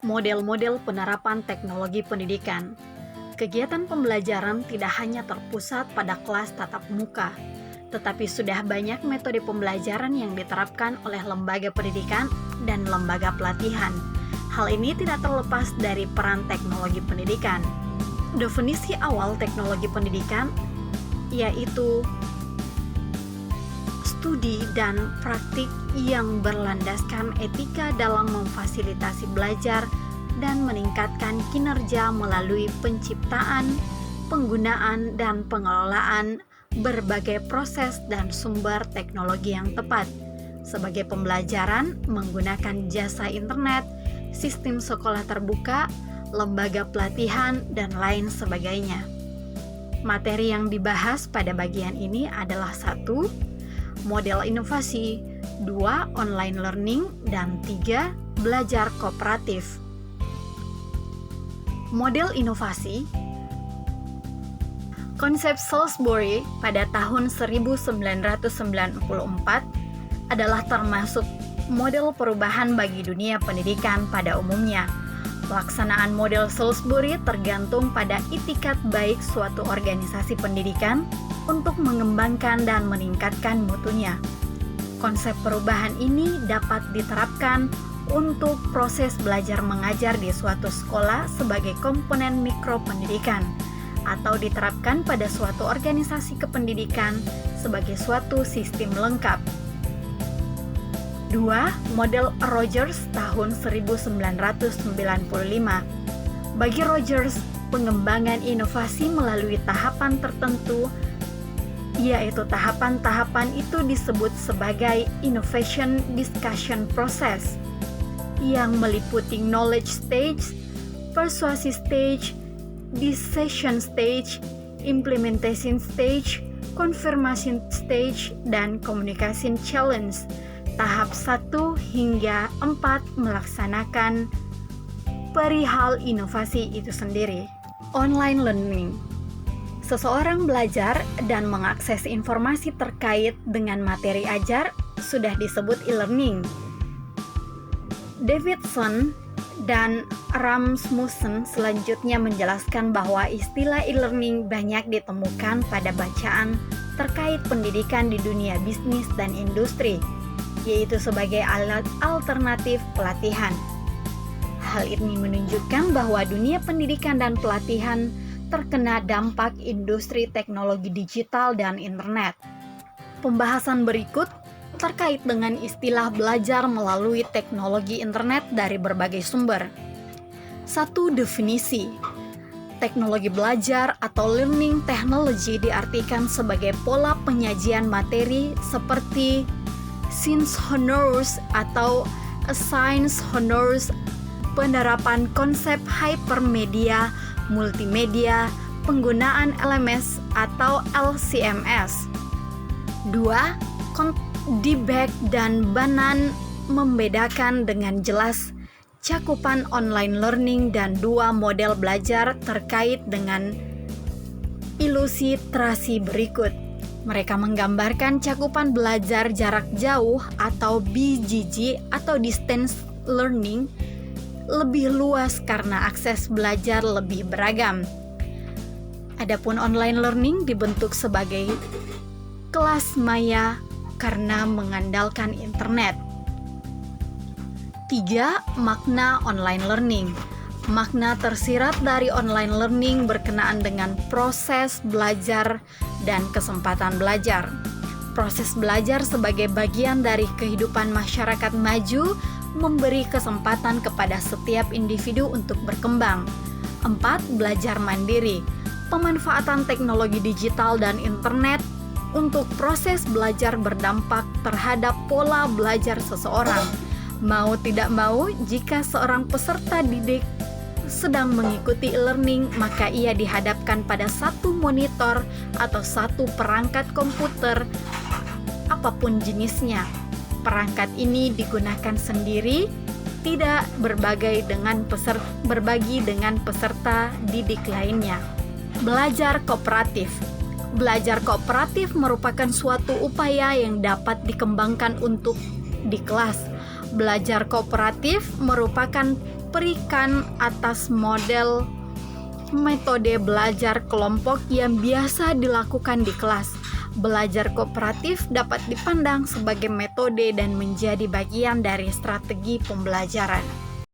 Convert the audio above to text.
model-model penerapan teknologi pendidikan. Kegiatan pembelajaran tidak hanya terpusat pada kelas tatap muka, tetapi sudah banyak metode pembelajaran yang diterapkan oleh lembaga pendidikan dan lembaga pelatihan. Hal ini tidak terlepas dari peran teknologi pendidikan. Definisi awal teknologi pendidikan yaitu studi dan praktik yang berlandaskan etika dalam memfasilitasi belajar dan meningkatkan kinerja melalui penciptaan, penggunaan, dan pengelolaan berbagai proses dan sumber teknologi yang tepat, sebagai pembelajaran menggunakan jasa internet, sistem sekolah terbuka, lembaga pelatihan, dan lain sebagainya. Materi yang dibahas pada bagian ini adalah 1. Model inovasi, 2. Online learning, dan 3. Belajar kooperatif. Model inovasi. Konsep Salisbury pada tahun 1994 adalah termasuk model perubahan bagi dunia pendidikan pada umumnya. Pelaksanaan model Salisbury tergantung pada itikat baik suatu organisasi pendidikan untuk mengembangkan dan meningkatkan mutunya. Konsep perubahan ini dapat diterapkan untuk proses belajar mengajar di suatu sekolah sebagai komponen mikro pendidikan, atau diterapkan pada suatu organisasi kependidikan sebagai suatu sistem lengkap. 2. Model Rogers tahun 1995. Bagi Rogers, pengembangan inovasi melalui tahapan tertentu, yaitu tahapan-tahapan itu disebut sebagai Innovation Discussion Process, yang meliputi Knowledge Stage, Persuasive Stage, Decision Stage, Implementation Stage, Confirmation Stage, dan Communication Challenge. Tahap 1 hingga 4 melaksanakan perihal inovasi itu sendiri. Online learning. Seseorang belajar dan mengakses informasi terkait dengan materi ajar sudah disebut e-learning. Davidson dan Rasmussen selanjutnya menjelaskan bahwa istilah e-learning banyak ditemukan pada bacaan terkait pendidikan di dunia bisnis dan industri, yaitu sebagai alat alternatif pelatihan. Hal ini menunjukkan bahwa dunia pendidikan dan pelatihan terkena dampak industri teknologi digital dan internet. Pembahasan berikut terkait dengan istilah belajar melalui teknologi internet dari berbagai sumber. 1. Definisi. Teknologi belajar atau learning technology diartikan sebagai pola penyajian materi seperti synchronous atau asynchronous honors, penerapan konsep hypermedia, multimedia, penggunaan LMS atau LCMS. 2. Debak dan Bannan membedakan dengan jelas cakupan online learning dan 2 model belajar terkait dengan ilustrasi berikut. Mereka menggambarkan cakupan belajar jarak jauh atau BGG atau distance learning lebih luas karena akses belajar lebih beragam. Adapun online learning dibentuk sebagai kelas maya karena mengandalkan internet. 3. Makna online learning. Makna tersirat dari online learning berkenaan dengan proses belajar dan kesempatan belajar. Proses belajar sebagai bagian dari kehidupan masyarakat maju memberi kesempatan kepada setiap individu untuk berkembang. 4. Belajar mandiri. Pemanfaatan teknologi digital dan internet untuk proses belajar berdampak terhadap pola belajar seseorang. Mau tidak mau, jika seorang peserta didik sedang mengikuti e-learning, maka ia dihadapkan pada satu monitor atau satu perangkat komputer, apapun jenisnya. Perangkat ini digunakan sendiri, tidak berbagi dengan peserta didik lainnya. Belajar kooperatif. Belajar kooperatif merupakan suatu upaya yang dapat dikembangkan untuk di kelas. Belajar kooperatif merupakan berikan atas model metode belajar kelompok yang biasa dilakukan di kelas. Belajar kooperatif dapat dipandang sebagai metode dan menjadi bagian dari strategi pembelajaran.